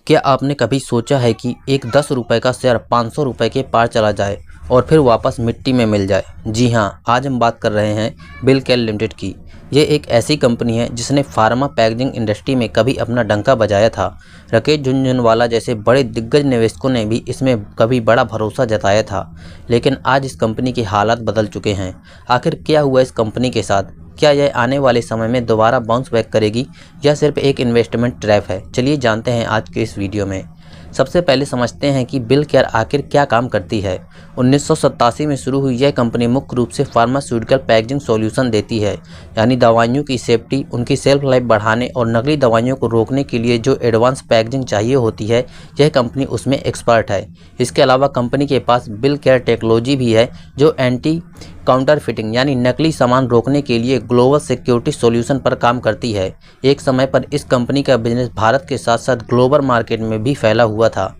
क्या आपने कभी सोचा है कि एक 10 रुपये का शेयर 500 रुपये के पार चला जाए और फिर वापस मिट्टी में मिल जाए? जी हाँ, आज हम बात कर रहे हैं बिलकेयर लिमिटेड की। ये एक ऐसी कंपनी है जिसने फार्मा पैकेजिंग इंडस्ट्री में कभी अपना डंका बजाया था। राकेश झुनझुनवाला जैसे बड़े दिग्गज निवेशकों ने भी इसमें कभी बड़ा भरोसा जताया था, लेकिन आज इस कंपनी के हालात बदल चुके हैं। आखिर क्या हुआ इस कंपनी के साथ? क्या यह आने वाले समय में दोबारा बाउंस बैक करेगी या सिर्फ एक इन्वेस्टमेंट ट्रैप है? चलिए जानते हैं आज के इस वीडियो में। सबसे पहले समझते हैं कि बिलकेयर आखिर क्या काम करती है। 1987 में शुरू हुई यह कंपनी मुख्य रूप से फार्मास्यूटिकल पैकेजिंग सॉल्यूशन देती है, यानी दवाइयों की सेफ्टी, उनकी सेल्फ लाइफ बढ़ाने और नकली दवाइयों को रोकने के लिए जो एडवांस पैकेजिंग चाहिए होती है, यह कंपनी उसमें एक्सपर्ट है। इसके अलावा कंपनी के पास बिलकेयर टेक्नोलॉजी भी है जो एंटी काउंटरफिटिंग यानी नकली सामान रोकने के लिए ग्लोबल सिक्योरिटी सॉल्यूशन पर काम करती है। एक समय पर इस कंपनी का बिजनेस भारत के साथ साथ ग्लोबल मार्केट में भी फैला हुआ था।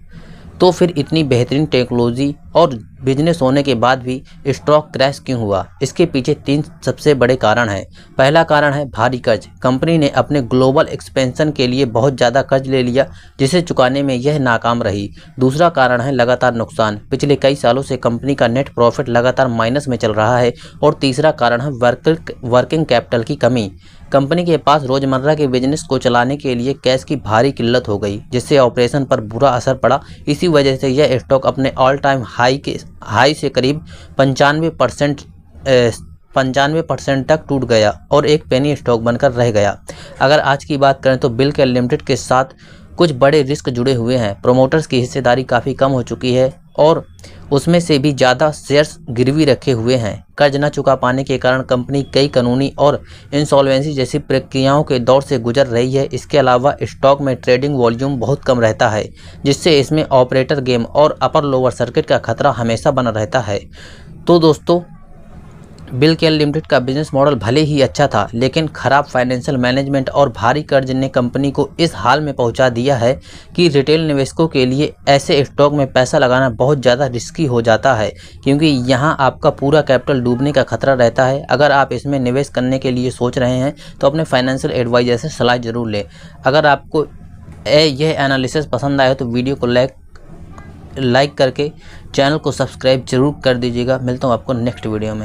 तो फिर इतनी बेहतरीन टेक्नोलॉजी और बिजनेस होने के बाद भी स्टॉक क्रैश क्यों हुआ? इसके पीछे 3 सबसे बड़े कारण हैं। पहला कारण है भारी कर्ज। कंपनी ने अपने ग्लोबल एक्सपेंशन के लिए बहुत ज़्यादा कर्ज ले लिया, जिसे चुकाने में यह नाकाम रही। दूसरा कारण है लगातार नुकसान। पिछले कई सालों से कंपनी का नेट प्रॉफिट लगातार माइनस में चल रहा है। और तीसरा कारण है वर्किंग कैपिटल की कमी। कंपनी के पास रोजमर्रा के बिजनेस को चलाने के लिए कैश की भारी किल्लत हो गई, जिससे ऑपरेशन पर बुरा असर पड़ा। इसी वजह से यह स्टॉक अपने ऑल टाइम हाई से करीब 95% तक टूट गया और एक पेनी स्टॉक बनकर रह गया। अगर आज की बात करें तो बिलकेयर लिमिटेड के साथ कुछ बड़े रिस्क जुड़े हुए हैं। प्रोमोटर्स की हिस्सेदारी काफ़ी कम हो चुकी है और उसमें से भी ज़्यादा शेयर्स गिरवी रखे हुए हैं। कर्ज न चुका पाने के कारण कंपनी कई कानूनी और इंसॉल्वेंसी जैसी प्रक्रियाओं के दौर से गुजर रही है। इसके अलावा स्टॉक में ट्रेडिंग वॉल्यूम बहुत कम रहता है, जिससे इसमें ऑपरेटर गेम और अपर लोअर सर्किट का खतरा हमेशा बना रहता है। तो दोस्तों, बिलकेयर लिमिटेड का बिजनेस मॉडल भले ही अच्छा था, लेकिन खराब फाइनेंशियल मैनेजमेंट और भारी कर्ज ने कंपनी को इस हाल में पहुंचा दिया है कि रिटेल निवेशकों के लिए ऐसे स्टॉक में पैसा लगाना बहुत ज़्यादा रिस्की हो जाता है, क्योंकि यहां आपका पूरा कैपिटल डूबने का खतरा रहता है। अगर आप इसमें निवेश करने के लिए सोच रहे हैं तो अपने फाइनेंशियल एडवाइजर से सलाह जरूर लें। अगर आपको यह एनालिसिस पसंद आया तो वीडियो को लाइक करके चैनल को सब्सक्राइब जरूर कर दीजिएगा। मिलता हूँ आपको नेक्स्ट वीडियो में।